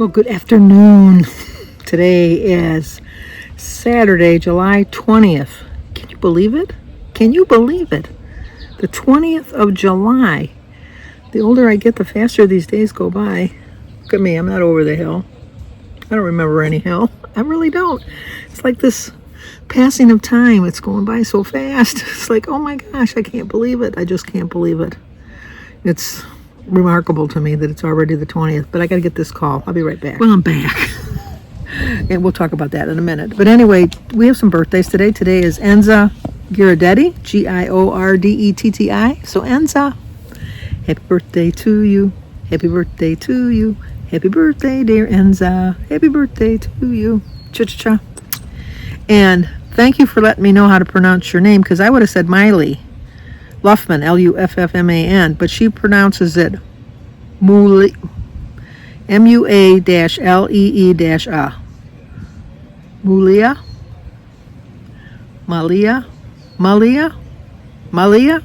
Well, good afternoon. Today is Saturday, July 20th. Can you believe it? Can you believe it? The 20th of July. The older I get, the faster these days go by. Look at me, I'm not over the hill. I don't remember any hill. I really don't. It's like this passing of time. It's going by so fast. It's like, oh my gosh, I can't believe it. I just can't believe it. It's remarkable to me that it's already the 20th, but I gotta get this call. I'll be right back. Well, I'm back. And we'll talk about that in a minute. But anyway, we have some birthdays today. Today is Enza Giordetti, Giordetti. So Enza, happy birthday to you. Happy birthday to you. Happy birthday, dear Enza. Happy birthday to you. Cha-cha-cha. And thank you for letting me know how to pronounce your name, because I would have said Miley Luffman, Luffman, but she pronounces it Mule, Mua-Lee-A. Mulia? Malia?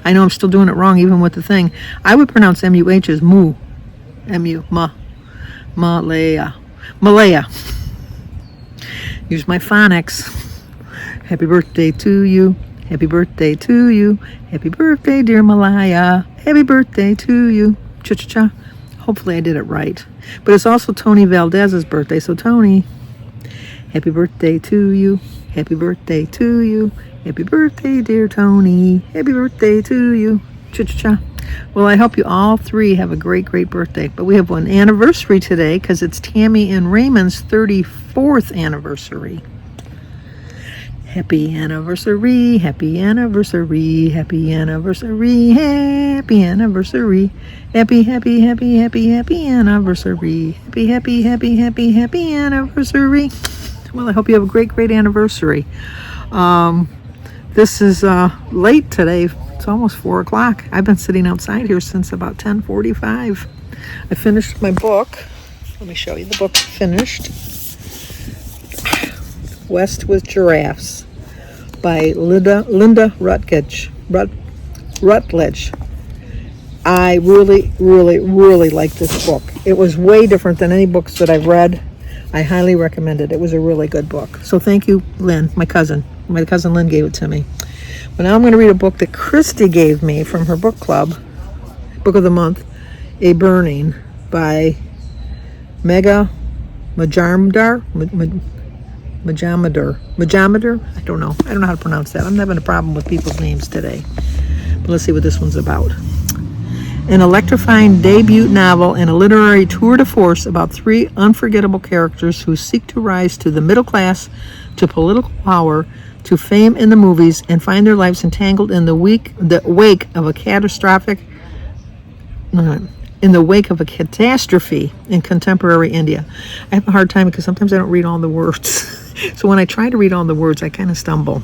I know I'm still doing it wrong even with the thing. I would pronounce M-U-H as Mu. Malaya. Use my phonics. Happy birthday to you. Happy birthday to you. Happy birthday, dear Malaya. Happy birthday to you. Cha-cha-cha. Hopefully I did it right. But it's also Tony Valdez's birthday. So Tony, happy birthday to you. Happy birthday to you. Happy birthday, dear Tony. Happy birthday to you. Cha-cha-cha. Well, I hope you all three have a great, great birthday. But we have one anniversary today because it's Tammy and Raymond's 34th anniversary. Happy anniversary, happy anniversary, happy anniversary, happy anniversary, happy anniversary, happy anniversary. Well, I hope you have a great, great anniversary. This is late today. It's almost 4 o'clock. I've been sitting outside here since about 10:45. I finished my book. Let me show you the book I finished. West with Giraffes by Linda Rutledge. I really, really, really like this book. It was way different than any books that I've read. I highly recommend it. It was a really good book. So thank you, Lynn, my cousin. My cousin Lynn gave it to me. But now I'm going to read a book that Christy gave me from her book club, Book of the Month, A Burning by Majamdar. I don't know how to pronounce that. I'm having a problem with people's names today. But let's see what this one's about. An electrifying debut novel and a literary tour de force about three unforgettable characters who seek to rise to the middle class, to political power, to fame in the movies, and find their lives entangled in the wake of a catastrophe in contemporary India. I have a hard time because sometimes I don't read all the words. So when I try to read all the words, I kind of stumble.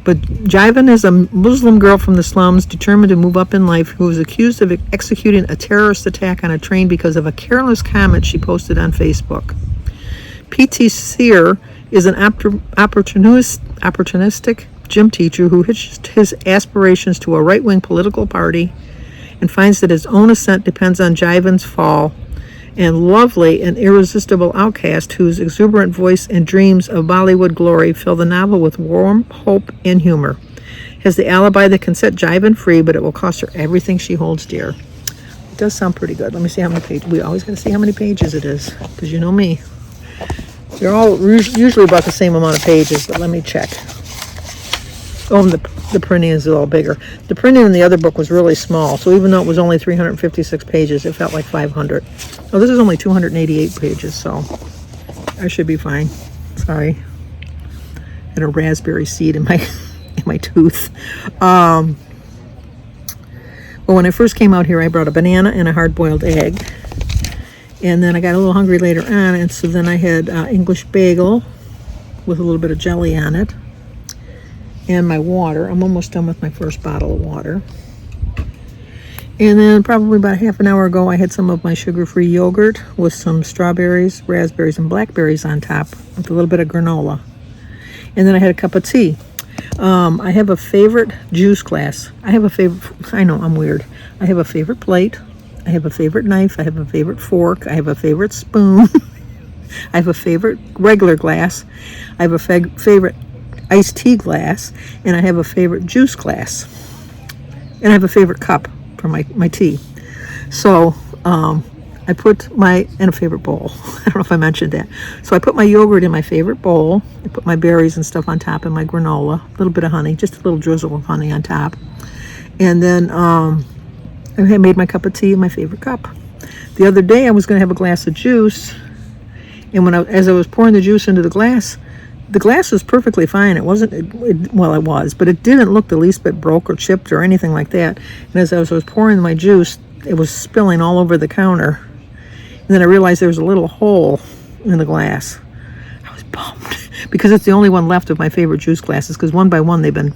But Jivan is a Muslim girl from the slums determined to move up in life who is accused of executing a terrorist attack on a train because of a careless comment she posted on Facebook. P.T. Sear is an opportunistic gym teacher who hitched his aspirations to a right-wing political party and finds that his own ascent depends on Jivan's fall. And Lovely, an irresistible outcast whose exuberant voice and dreams of Bollywood glory fill the novel with warm hope and humor, has the alibi that can set Jivan free, but it will cost her everything she holds dear. It does sound pretty good. Let me see how many pages. We always got to see how many pages it is, because you know me. They're all usually about the same amount of pages, but let me check. Oh, and the printing is a little bigger. The printing in the other book was really small, so even though it was only 356 pages, it felt like 500. Oh, this is only 288 pages, so I should be fine. Sorry. I had a raspberry seed in my tooth. Well, when I first came out here, I brought a banana and a hard-boiled egg. And then I got a little hungry later on, and so then I had English bagel with a little bit of jelly on it. And my water. I'm almost done with my first bottle of water. And then probably about half an hour ago, I had some of my sugar-free yogurt with some strawberries, raspberries, and blackberries on top with a little bit of granola. And then I had a cup of tea. I have a favorite juice glass. I know, I'm weird. I have a favorite plate. I have a favorite knife. I have a favorite fork. I have a favorite spoon. I have a favorite regular glass. I have a favorite iced tea glass. And I have a favorite juice glass. And I have a favorite cup for my tea. So I put and a favorite bowl. I don't know if I mentioned that. So I put my yogurt in my favorite bowl. I put my berries and stuff on top and my granola. A little bit of honey, just a little drizzle of honey on top. And then I made my cup of tea in my favorite cup. The other day I was going to have a glass of juice. And as I was pouring the juice into the glass was perfectly fine. It wasn't, well, it was, but it didn't look the least bit broke or chipped or anything like that. And as I was pouring my juice, it was spilling all over the counter. And then I realized there was a little hole in the glass. I was bummed because it's the only one left of my favorite juice glasses, because one by one they've been,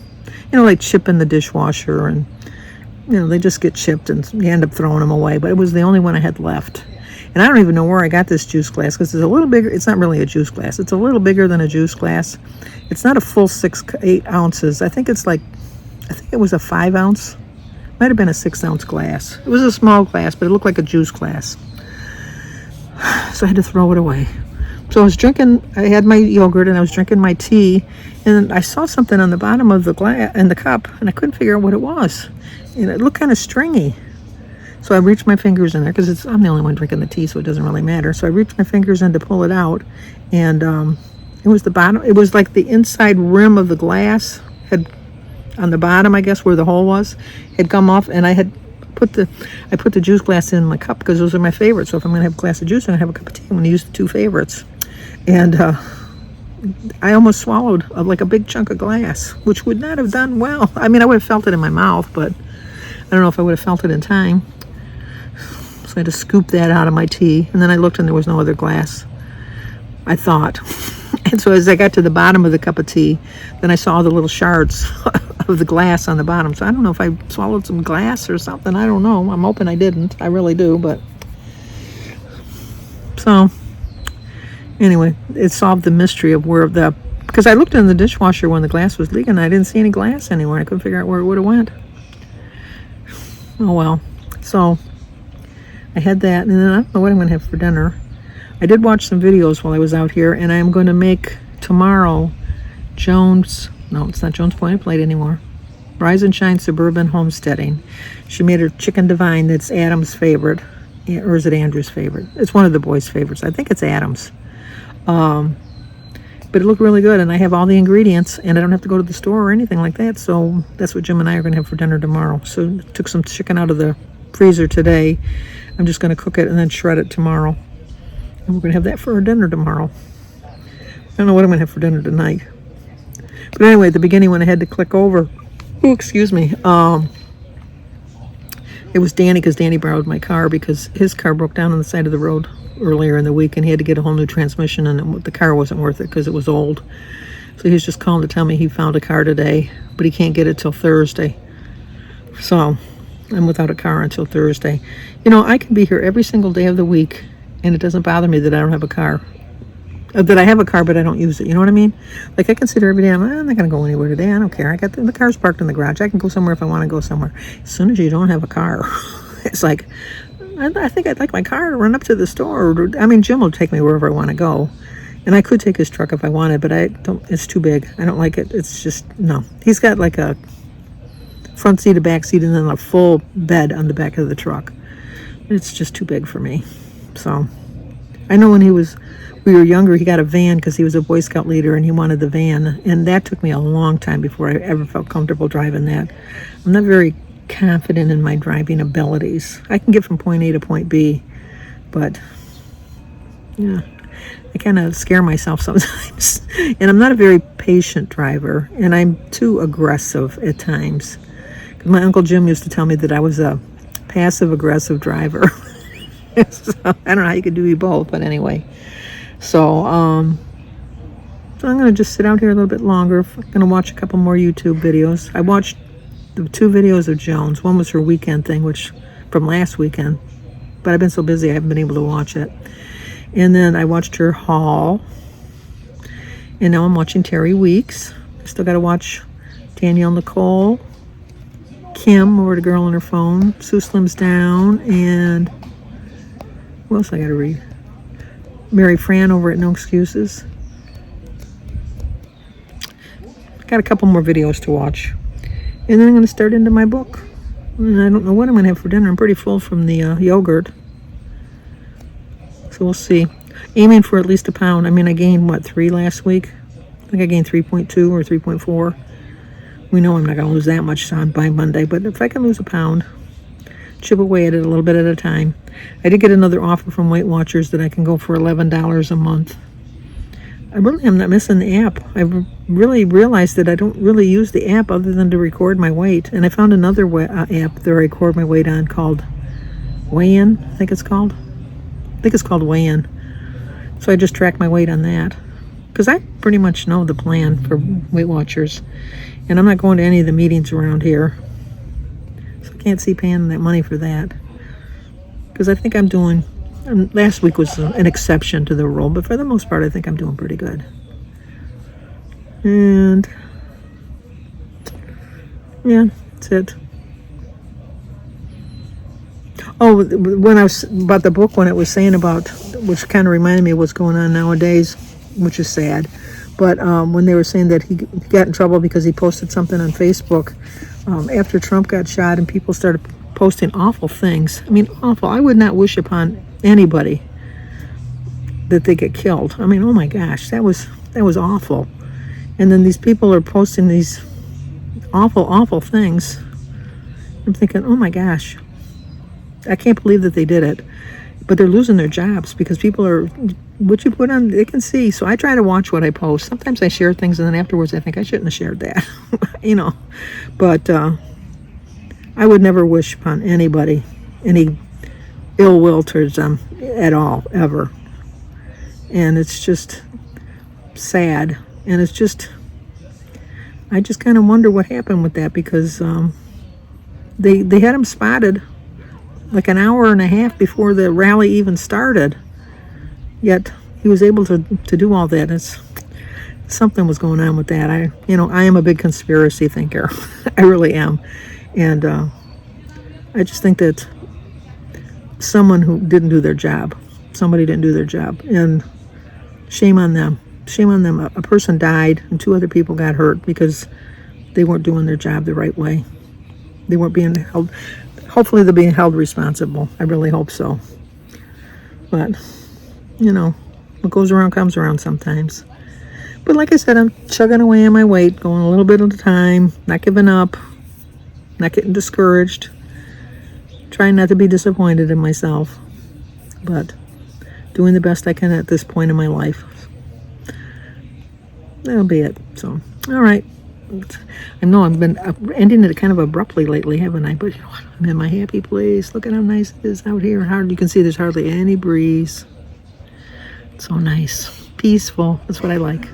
like chip in the dishwasher, and, they just get chipped and you end up throwing them away. But it was the only one I had left. And I don't even know where I got this juice glass, because it's a little bigger. It's not really a juice glass. It's a little bigger than a juice glass. It's not a full 8 ounces. I think it was a 5 ounce. Might have been a 6-ounce glass. It was a small glass, but it looked like a juice glass. So I had to throw it away. So I had my yogurt and I was drinking my tea, and I saw something on the bottom of the glass and the cup, and I couldn't figure out what it was. And it looked kind of stringy. So I reached my fingers in there, because I'm the only one drinking the tea, so it doesn't really matter. So I reached my fingers in to pull it out, and it was the bottom. It was like the inside rim of the glass had, on the bottom, I guess, where the hole was, had come off, and I put the juice glass in my cup, because those are my favorites. So if I'm going to have a glass of juice and I have a cup of tea, I'm going to use the 2 favorites. And I almost swallowed like a big chunk of glass, which would not have done well. I mean, I would have felt it in my mouth, but I don't know if I would have felt it in time. So I had to scoop that out of my tea, and then I looked and there was no other glass, I thought. And so as I got to the bottom of the cup of tea, then I saw the little shards of the glass on the bottom. So I don't know if I swallowed some glass or something. I don't know. I'm hoping I didn't. I really do, but... So, anyway, it solved the mystery of because I looked in the dishwasher when the glass was leaking, and I didn't see any glass anywhere. I couldn't figure out where it would have went. Oh, well. So, I had that, and then I don't know what I'm going to have for dinner. I did watch some videos while I was out here, and I'm going to make tomorrow it's not Jones Point Plate anymore. Rise and Shine Suburban Homesteading. She made her Chicken Divine. That's Adam's favorite. Or is it Andrew's favorite? It's one of the boys' favorites. I think it's Adam's. But it looked really good, and I have all the ingredients, and I don't have to go to the store or anything like that. So that's what Jim and I are going to have for dinner tomorrow. So I took some chicken out of the freezer today. I'm just going to cook it and then shred it tomorrow. And we're going to have that for our dinner tomorrow. I don't know what I'm going to have for dinner tonight. But anyway, at the beginning when I had to click over, it was Danny, because Danny borrowed my car because his car broke down on the side of the road earlier in the week, and he had to get a whole new transmission, and the car wasn't worth it because it was old. So he was just calling to tell me he found a car today, but he can't get it till Thursday. So I'm without a car until Thursday. I can be here every single day of the week, and it doesn't bother me that I don't have a car. That I have a car, but I don't use it. You know what I mean? Like, I consider every day, I'm not going to go anywhere today. I don't care. I got the car's parked in the garage. I can go somewhere if I want to go somewhere. As soon as you don't have a car, it's like, I think I'd like my car to run up to the store. I mean, Jim will take me wherever I want to go. And I could take his truck if I wanted, but it's too big. I don't like it. It's just, no. He's got like a front seat, a back seat, and then a full bed on the back of the truck. It's just too big for me. So, I know when we were younger, he got a van because he was a Boy Scout leader and he wanted the van. And that took me a long time before I ever felt comfortable driving that. I'm not very confident in my driving abilities. I can get from point A to point B, but yeah, I kind of scare myself sometimes. And I'm not a very patient driver, and I'm too aggressive at times. My Uncle Jim used to tell me that I was a passive-aggressive driver. So I don't know how you could do both, but anyway. So I'm going to just sit out here a little bit longer. I'm going to watch a couple more YouTube videos. I watched the 2 videos of Jones. One was her weekend thing, which from last weekend, but I've been so busy I haven't been able to watch it. And then I watched her haul, and now I'm watching Terry Weeks. I still got to watch Danielle Nicole, Kim over the girl on her phone. Sue Slims Down. And what else I got to read? Mary Fran over at No Excuses. Got a couple more videos to watch. And then I'm going to start into my book. And I don't know what I'm going to have for dinner. I'm pretty full from the yogurt. So we'll see. Aiming for at least a pound. I mean, I gained, what, 3 last week? I think I gained 3.2 or 3.4. We know I'm not going to lose that much by Monday. But if I can lose a pound, chip away at it a little bit at a time. I did get another offer from Weight Watchers that I can go for $11 a month. I really am not missing the app. I've really realized that I don't really use the app other than to record my weight. And I found another app that I record my weight on called Weigh-In, I think it's called. I think it's called Weigh-In. So I just track my weight on that. Because I pretty much know the plan for Weight Watchers. And I'm not going to any of the meetings around here. So I can't see paying that money for that. Because I think I'm doing... last week was an exception to the rule, but for the most part, I think I'm doing pretty good. And yeah, that's it. Oh, when I was about the book, when it was saying about, which kind of reminded me of what's going on nowadays, which is sad. But when they were saying that he got in trouble because he posted something on Facebook after Trump got shot, and people started posting awful things. I mean, awful. I would not wish upon anybody that they get killed. I mean, oh my gosh, that was awful. And then these people are posting these awful things. I'm thinking, oh my gosh, I can't believe that they did it. But they're losing their jobs because people are, what you put on, they can see. So I try to watch what I post. Sometimes I share things and then afterwards I think I shouldn't have shared that, you know. But I would never wish upon anybody any ill will towards them at all, ever. And it's just sad. And it's just, I just kind of wonder what happened with that, because they had him spotted like an hour and a half before the rally even started. Yet he was able to do all that. Something was going on with that. I am a big conspiracy thinker. I really am. And I just think that someone who didn't do their job, somebody didn't do their job, and shame on them. Shame on them. A person died and 2 other people got hurt because they weren't doing their job the right way. They weren't being held. Hopefully they're being held responsible. I really hope so. But, what goes around comes around sometimes. But like I said, I'm chugging away on my weight, going a little bit at a time, not giving up, not getting discouraged, trying not to be disappointed in myself, but doing the best I can at this point in my life. That'll be it. So, all right. I know I've been ending it kind of abruptly lately, haven't I? But you know what? I'm in my happy place. Look at how nice it is out here. You can see there's hardly any breeze. It's so nice. Peaceful. That's what I like.